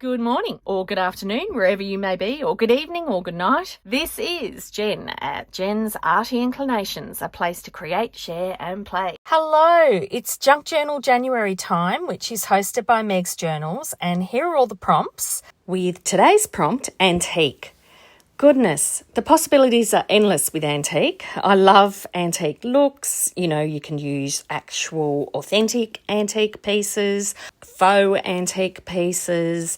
Good morning, or good afternoon, wherever you may be, or good evening, or good night. This is Jen at Jen's Arty Inclinations, a place to create, share, and play. Hello, it's Junk Journal January time, which is hosted by Meg's Journals, and here are all the prompts with today's prompt, antique. Goodness, the possibilities are endless with antique. I love antique looks. You can use actual authentic antique pieces, faux antique pieces.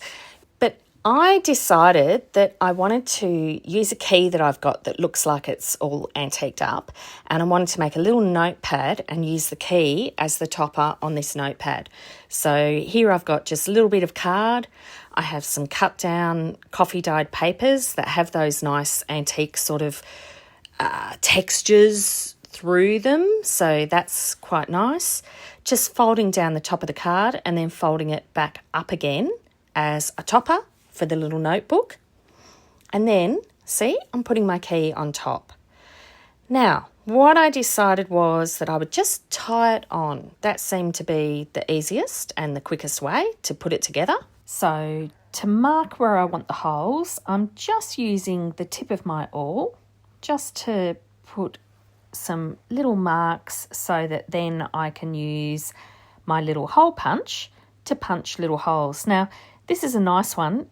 But I decided that I wanted to use a key that I've got that looks like it's all antiqued up, and I wanted to make a little notepad and use the key as the topper on this notepad. So here I've got just a little bit of card. I have some cut down coffee dyed papers that have those nice antique sort of textures through them, so that's quite nice. Just folding down the top of the card and then folding it back up again as a topper for the little notebook. And then, see, I'm putting my key on top. Now, what I decided was that I would just tie it on. That seemed to be the easiest and the quickest way to put it together. So to mark where I want the holes, I'm just using the tip of my awl just to put some little marks so that then I can use my little hole punch to punch little holes. Now, this is a nice one,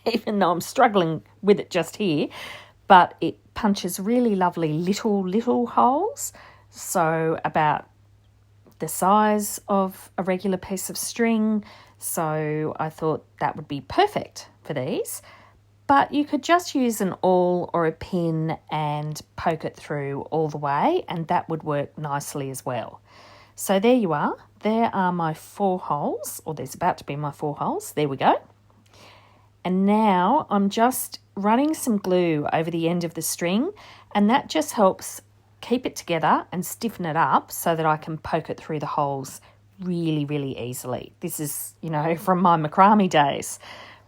even though I'm struggling with it just here, but it punches really lovely little holes. So about the size of a regular piece of string. So I thought that would be perfect for these. But you could just use an awl or a pin and poke it through all the way, and that would work nicely as well. So there you are. There are my 4 holes, or there's about to be my 4 holes. There we go. And now I'm just running some glue over the end of the string, and that just helps keep it together and stiffen it up so that I can poke it through the holes really easily. This is, from my macrame days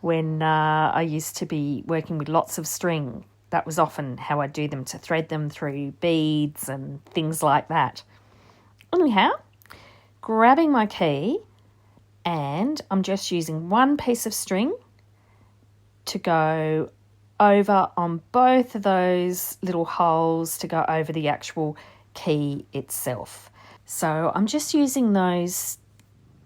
when I used to be working with lots of string. That was often how I'd do them, to thread them through beads and things like that. Anyhow, grabbing my key, and I'm just using one piece of string to go over on both of those little holes to go over the actual key itself. So I'm just using those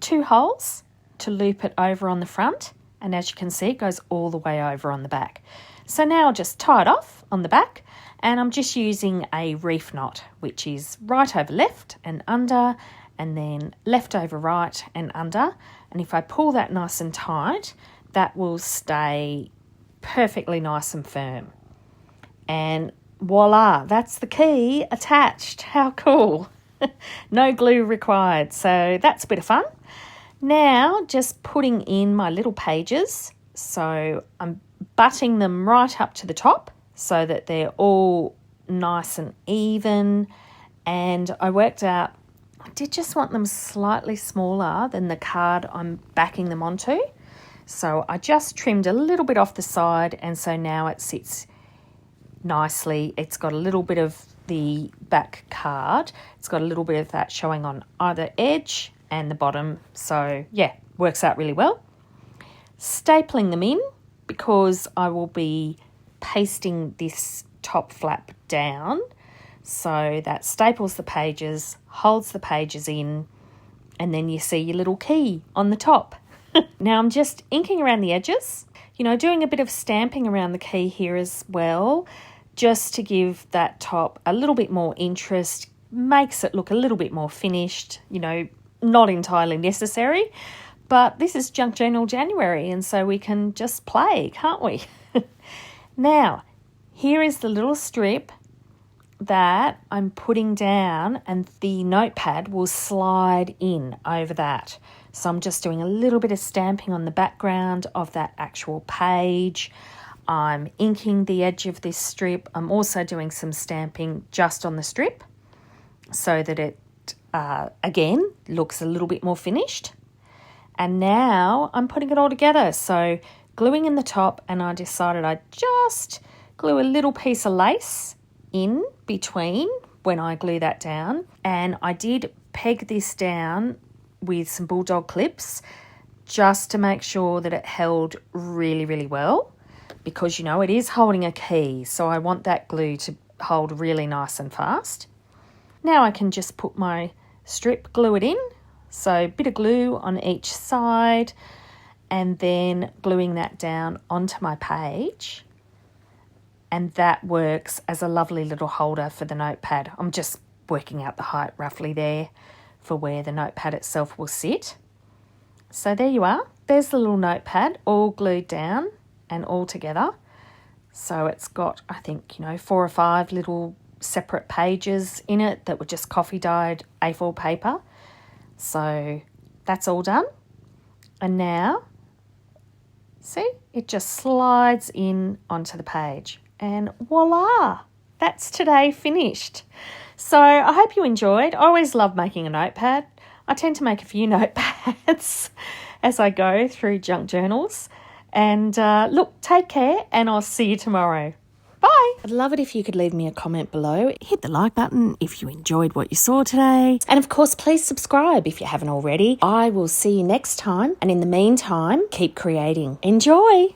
2 holes to loop it over on the front, and as you can see, it goes all the way over on the back. So now I'll just tie it off on the back, and I'm just using a reef knot, which is right over left and under, and then left over right and under. And if I pull that nice and tight, that will stay perfectly nice and firm. And voila, that's the key attached. How cool. No glue required. So that's a bit of fun. Now just putting in my little pages. So I'm butting them right up to the top so that they're all nice and even. And I worked out I did just want them slightly smaller than the card I'm backing them onto. So I just trimmed a little bit off the side, and so now it sits nicely. It's got a little bit of the back card. It's got a little bit of that showing on either edge and the bottom. So yeah, works out really well. Stapling them in, because I will be pasting this top flap down. So that staples the pages, holds the pages in, and then you see your little key on the top. Now I'm just inking around the edges, doing a bit of stamping around the key here as well, just to give that top a little bit more interest, makes it look a little bit more finished, not entirely necessary. But this is Junk Journal January, and so we can just play, can't we? Now, here is the little strip that I'm putting down, and the notepad will slide in over that. So I'm just doing a little bit of stamping on the background of that actual page. I'm inking the edge of this strip. I'm also doing some stamping just on the strip so that it, again, looks a little bit more finished. And now I'm putting it all together. So gluing in the top, and I decided I'd just glue a little piece of lace in between when I glue that down. And I did peg this down with some bulldog clips just to make sure that it held really, really well, because, you know, it is holding a key, so I want that glue to hold really nice and fast. Now I can just put my strip, glue it in, so a bit of glue on each side, and then gluing that down onto my page. And that works as a lovely little holder for the notepad. I'm just working out the height roughly there for where the notepad itself will sit. So there you are. There's the little notepad all glued down and all together. So it's got, I think, 4 or 5 little separate pages in it that were just coffee dyed A4 paper. So that's all done. And now, see, it just slides in onto the page. And voila, that's today finished. So I hope you enjoyed. I always love making a notepad. I tend to make a few notepads as I go through junk journals. And look, take care, and I'll see you tomorrow. Bye. I'd love it if you could leave me a comment below. Hit the like button if you enjoyed what you saw today. And of course, please subscribe if you haven't already. I will see you next time. And in the meantime, keep creating. Enjoy.